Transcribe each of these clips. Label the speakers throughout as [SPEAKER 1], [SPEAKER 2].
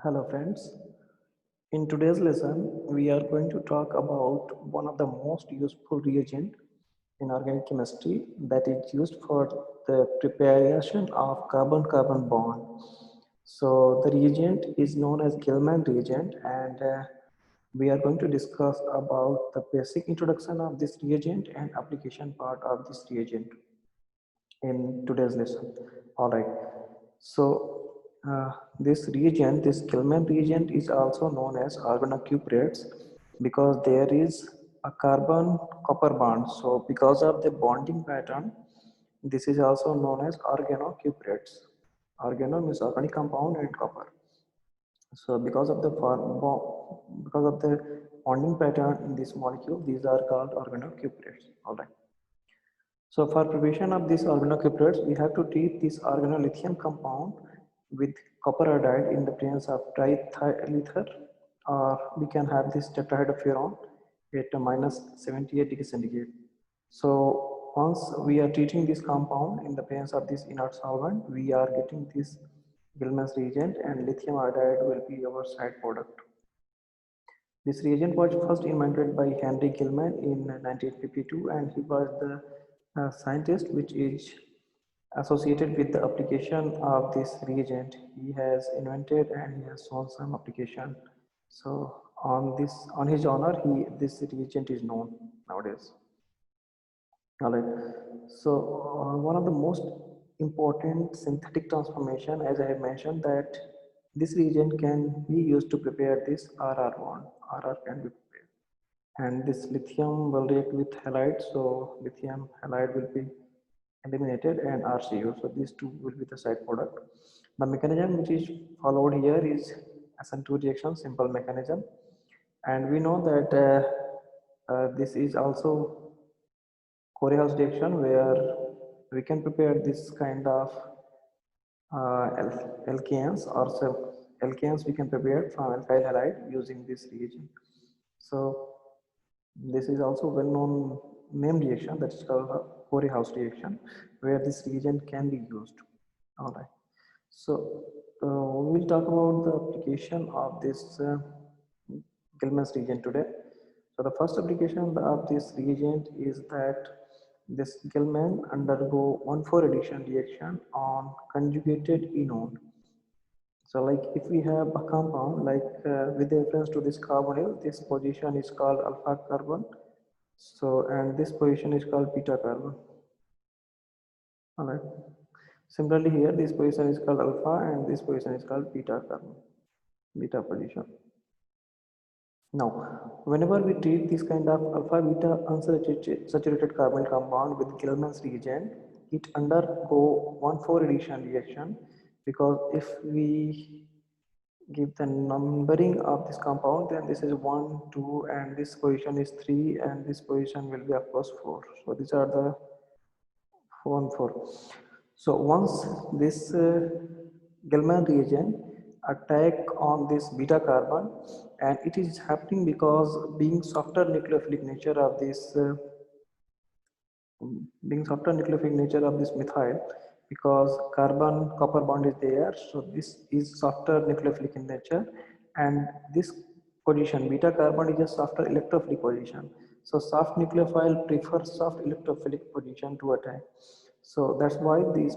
[SPEAKER 1] Hello friends. In today's lesson, we are going to talk about one of the most useful reagent in organic chemistry that is used for the preparation of carbon-carbon bond. So the reagent is known as Gilman reagent, and we are going to discuss about the basic introduction of this reagent and application part of this reagent in today's lesson. All right. So this reagent, this Gilman reagent, is also known as organocuprates because there is a carbon copper bond. So because of the bonding pattern, this is also known as organocuprates. Organo means organic compound and copper. So because of the bonding pattern in this molecule, these are called organocuprates. All right. So for preparation of these organocuprates, we have to treat this organolithium compound with copper iodide in the presence of triethylether, or we can have this tetrahydrofuran at a minus 78 degrees centigrade. So once we are treating this compound in the presence of this inert solvent, we are getting this Gilman's reagent, and lithium iodide will be our side product. This reagent was first invented by Henry Gilman in 1952, and he was the scientist which is associated with the application of this reagent. He has invented and he has shown some application. So on his honor, this reagent is known nowadays. All right. So one of the most important synthetic transformation, as I have mentioned, that this reagent can be used to prepare this RR bond. RR can be prepared, and this lithium will react with halide. So lithium halide will be eliminated, and RCU. So these two will be the side product. The mechanism which is followed here is SN2 reaction, simple mechanism, and we know that this is also Coriolis reaction where we can prepare this kind of alkanes or alkanes we can prepare from alkyl halide using this reagent. So this is also well known name reaction that is called the Coriolis reaction where this reagent can be used. All right. So we will talk about the application of this Gilman's reagent today. So the first application of this reagent is that this Gilman undergo 1,4 addition reaction on conjugated enone. So like if we have a compound like with reference to this carbonyl, this position is called alpha carbon. So and this position is called beta carbon. All right. Similarly here, this position is called alpha and this position is called beta carbon, beta position. Now, whenever we treat this kind of alpha beta unsaturated carbon compound with Gilman's reagent, it undergo 1,4 addition reaction because if we give the numbering of this compound, then this is 1, 2, and this position is 3, and this position will be of course 4. So these are the 1, 4. So once this Gilman reagent attack on this beta carbon, and it is happening because being softer nucleophilic nature of this methyl, because carbon copper bond is there, so this is softer nucleophilic in nature, and this position beta carbon is a softer electrophilic position. So soft nucleophile prefers soft electrophilic position to attack. So that's why this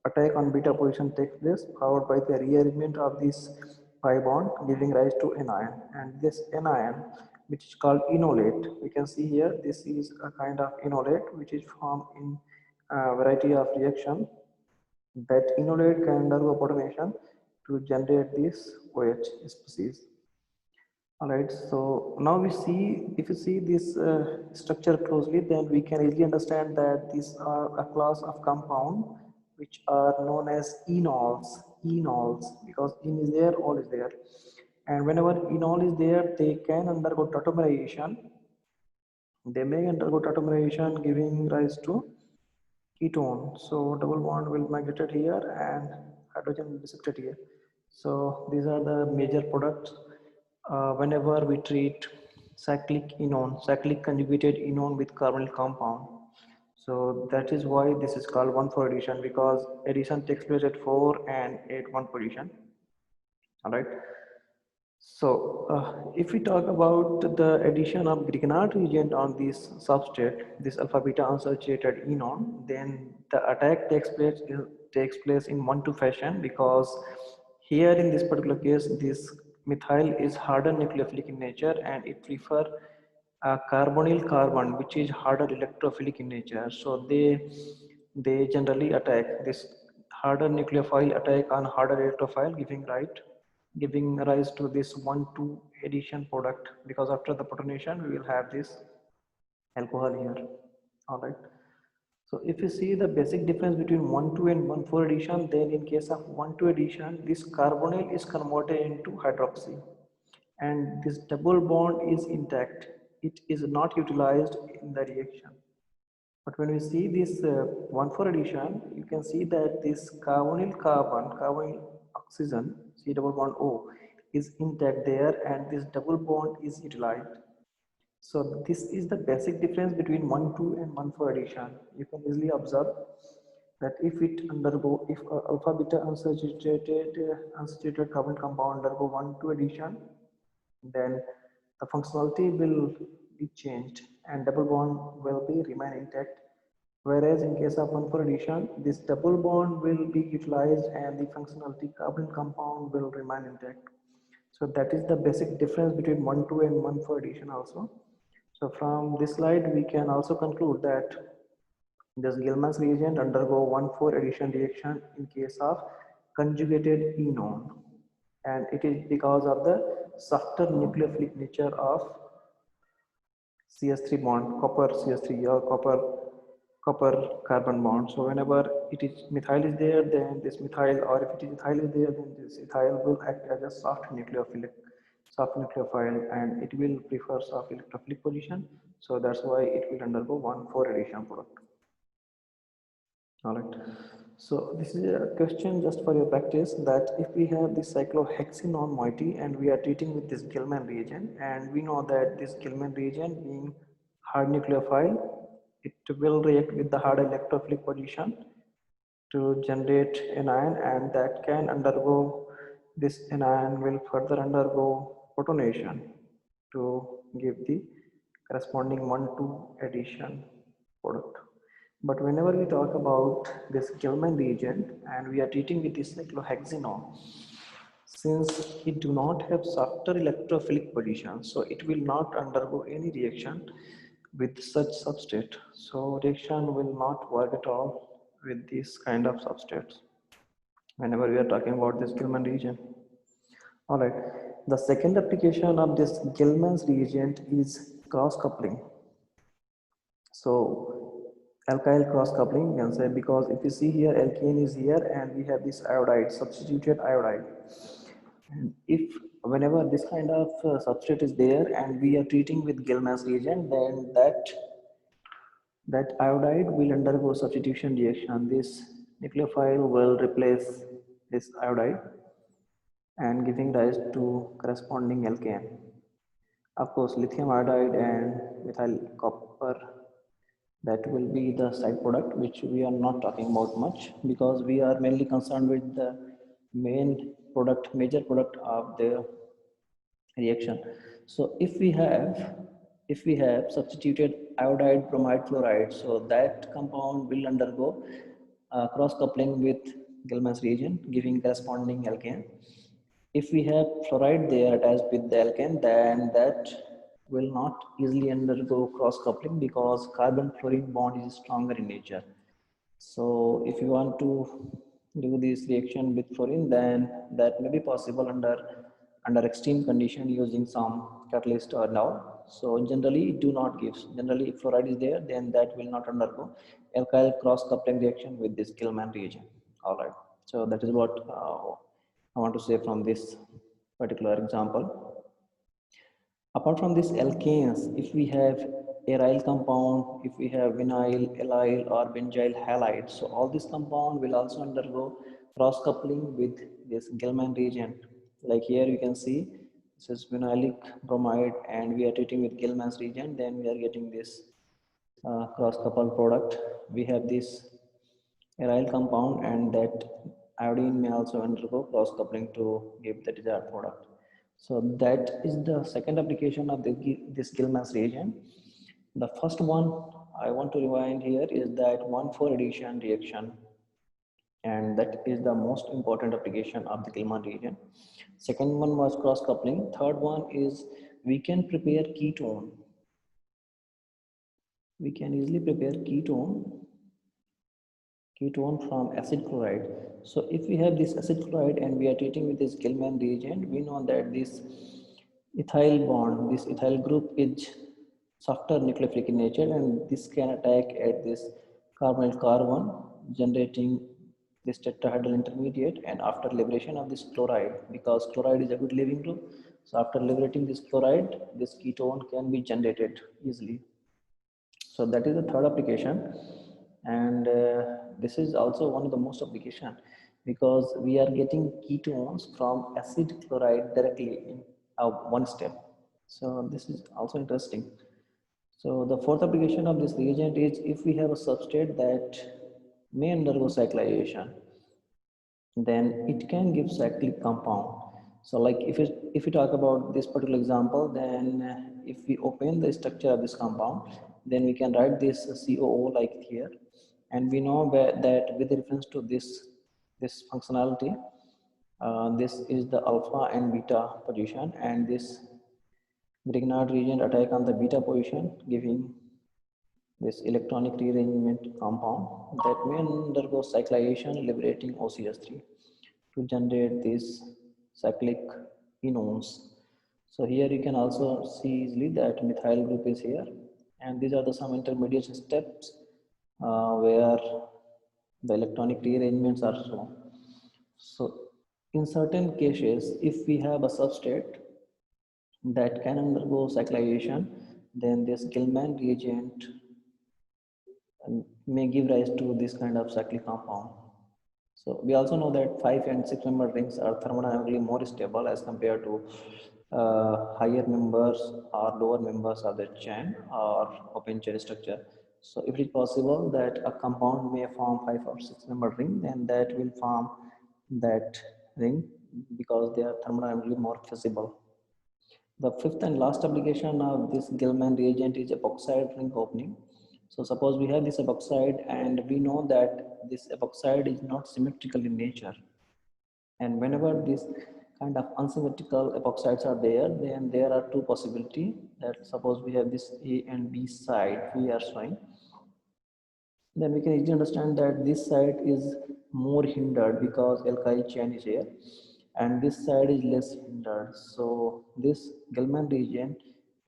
[SPEAKER 1] attack on beta position takes place, followed by the rearrangement of this pi bond, giving rise to anion. And this anion, which is called enolate, we can see here, this is a kind of enolate which is formed in a variety of reaction. That enolate can undergo protonation to generate this OH species. All right, so now we see, if you see this structure closely, then we can easily understand that these are a class of compound which are known as enols, because en is there, all is there. And whenever enol is there, they can undergo tautomerization. They may undergo tautomerization giving rise to ketone. So double bond will migrate here and hydrogen will be shifted here. So these are the major products whenever we treat cyclic conjugated enone with carbonyl compound. So that is why this is called 1,4 addition, because addition takes place at 4 and at 1 position. All right. So, if we talk about the addition of Grignard reagent on this substrate, this alpha beta unsaturated enone, then the attack takes place in 1-2 fashion, because here in this particular case, this methyl is harder nucleophilic in nature and it prefer a carbonyl carbon which is harder electrophilic in nature. So they generally attack this harder nucleophile attack on harder electrophile, giving rise to this 1,2 addition product, because after the protonation we will have this alcohol here. All right. So if you see the basic difference between 1,2 and 1,4 addition, then in case of 1,2 addition, this carbonyl is converted into hydroxy and this double bond is intact. It is not utilized in the reaction. But when we see this 1,4 addition, you can see that this carbonyl carbon, carbonyl oxygen, C double bond O, is intact there and this double bond is utilized. So this is the basic difference between 1,2 and 1,4 addition. You can easily observe that if alpha beta unsaturated carbon compound undergo 1,2 addition, then the functionality will be changed and double bond will be remain intact. Whereas in case of 1,4 addition, this double bond will be utilized and the functionality carbon compound will remain intact. So that is the basic difference between 1,2 and 1,4 addition also. So from this slide, we can also conclude that this Gilman's reagent undergo 1,4 addition reaction in case of conjugated enone, and it is because of the softer nucleophilic nature of CS3 bond, copper CS3 or copper carbon bond. So whenever it is methyl is there, then this methyl, or if it is ethyl is there, then this ethyl will act as a soft nucleophile, and it will prefer soft electrophilic position. So that's why it will undergo 1,4 addition product. All right. So this is a question just for your practice, that if we have this cyclohexanone moiety and we are treating with this Gilman reagent, and we know that this Gilman reagent being hard nucleophile, it will react with the hard electrophilic position to generate anion, and that can undergo, this anion will further undergo protonation to give the corresponding 1,2 addition product. But whenever we talk about this Gilman reagent and we are treating with this cyclohexanone, since it do not have softer electrophilic position, so it will not undergo any reaction with such substrate. So reaction will not work at all with this kind of substrates whenever we are talking about this Gilman reagent. All right. The second application of this Gilman's reagent is cross coupling. So alkyl cross coupling, you can say, because if you see here, alkane is here and we have this iodide, substituted iodide. And if whenever this kind of substrate is there and we are treating with Gilman's reagent, then that iodide will undergo substitution reaction. This nucleophile will replace this iodide and giving rise to corresponding alkane. Of course, lithium iodide and methyl copper, that will be the side product, which we are not talking about much because we are mainly concerned with the major product of the reaction. So if we have substituted iodide bromide fluoride, so that compound will undergo cross coupling with Gilman's reagent, giving corresponding alkane. If we have fluoride there attached with the alkane, then that will not easily undergo cross coupling because carbon fluorine bond is stronger in nature. So if you want to do this reaction with fluorine, then that may be possible under extreme condition using some catalyst or now. So generally it do not gives. Generally if fluoride is there, then that will not undergo alkyl cross coupling reaction with this Gilman reagent. All right. So that is what I want to say from this particular example. Apart from these alkanes, if we have aryl compound, if we have vinyl, allyl or benzyl halide, so all these compound will also undergo cross coupling with this Gilman reagent. Like here you can see this is vinylic bromide and we are treating with Gilman's reagent, then we are getting this cross coupled product. We have this aryl compound and that iodine may also undergo cross coupling to give the desired product. So that is the second application of this Gilman's reagent. The first one I want to rewind here is that 1,4 addition reaction, and that is the most important application of the Gilman reagent. Second one was cross coupling. Third one is we can prepare ketone. We can easily prepare ketone from acid chloride. So if we have this acid chloride and we are treating with this Gilman reagent, we know that this ethyl bond, this ethyl group is softer nucleophilic in nature, and this can attack at this carbonyl carbon, generating this tetrahedral intermediate. And after liberation of this chloride, because chloride is a good leaving group, so after liberating this chloride, this ketone can be generated easily. So that is the third application, and this is also one of the most application, because we are getting ketones from acid chloride directly in one step. So this is also interesting. So the fourth application of this reagent is if we have a substrate that may undergo cyclization, then it can give cyclic compound. So like if we talk about this particular example, then if we open the structure of this compound, then we can write this COO like here, and we know that with reference to this functionality, this is the alpha and beta position, and this Grignard reagent attack on the beta position, giving this electronic rearrangement compound that may undergo cyclization, liberating OCS3 to generate these cyclic enones. So here you can also see easily that methyl group is here, and these are the some intermediate steps where the electronic rearrangements are shown. So in certain cases, if we have a substrate that can undergo cyclization, then this Gilman reagent may give rise to this kind of cyclic compound. So we also know that 5 and 6 member rings are thermodynamically more stable as compared to higher members or lower members of the chain or open chain structure. So if it is possible that a compound may form 5 or 6 member ring, then that will form that ring because they are thermodynamically more feasible. The fifth and last application of this Gilman reagent is epoxide ring opening. So suppose we have this epoxide and we know that this epoxide is not symmetrical in nature. And whenever this kind of unsymmetrical epoxides are there, then there are two possibilities. That suppose we have this A and B side we are showing, then we can easily understand that this side is more hindered because alkyl chain is here, and this side is less hindered. So this Gilman region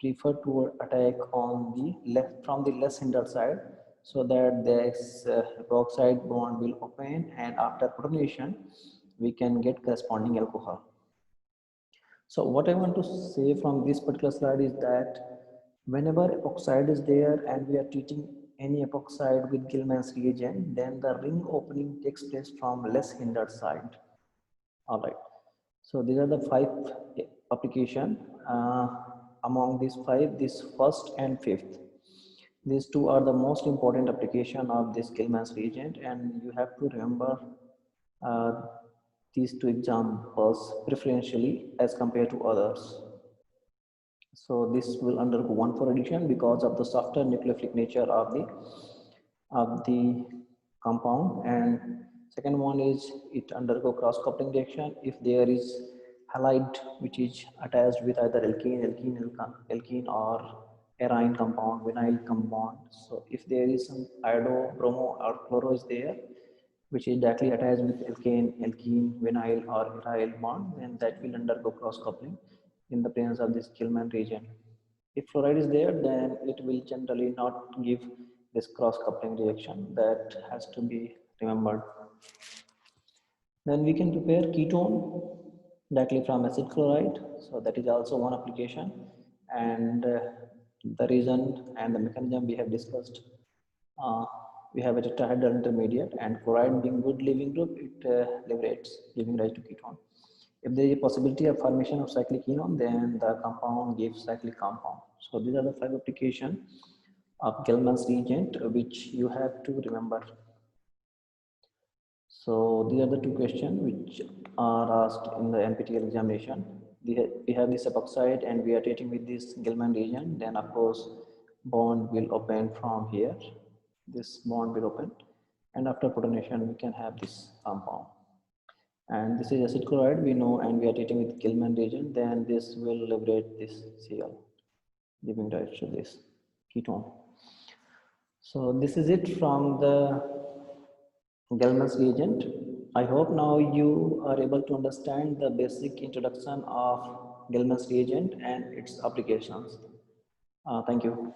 [SPEAKER 1] prefer to attack on the left from the less hindered side, so that this peroxide bond will open, and after protonation we can get corresponding alcohol. So what I want to say from this particular slide is that whenever epoxide is there and we are treating any epoxide with Gilman's reagent, then the ring opening takes place from less hindered side. All right. So these are the 5 application. Among these 5, this first and fifth, these two are the most important application of this Gilman's reagent, and you have to remember uh, these two examples preferentially as compared to others. So this will undergo 1,4 addition because of the softer nucleophilic nature of the compound, and second one is it undergo cross coupling reaction if there is halide which is attached with either alkene or arine compound, vinyl compound. So if there is some iodo, bromo or chloro is there which is directly attached with alkene, vinyl or aryl bond, then that will undergo cross coupling in the presence of this Gilman reagent. If fluoride is there, then it will generally not give this cross coupling reaction. That has to be remembered. Then we can prepare ketone directly from acid chloride. So that is also one application, and the reason and the mechanism we have discussed. Uh, we have a tetrahedral intermediate, and chloride being good leaving group, it liberates, giving rise to ketone. If there is a possibility of formation of cyclic enone, then the compound gives cyclic compound. So these are the 5 applications of Gilman's reagent which you have to remember. So these are the two questions which are asked in the NPTEL examination. We have this epoxide and we are treating with this Gilman reagent. Then of course bond will open from here. This bond will open, and after protonation we can have this compound. And this is acid chloride we know, and we are treating with Gilman reagent. Then this will liberate this Cl, giving rise to this ketone. So this is it from the Gilman's reagent. I hope now you are able to understand the basic introduction of Gilman's reagent and its applications. Thank you.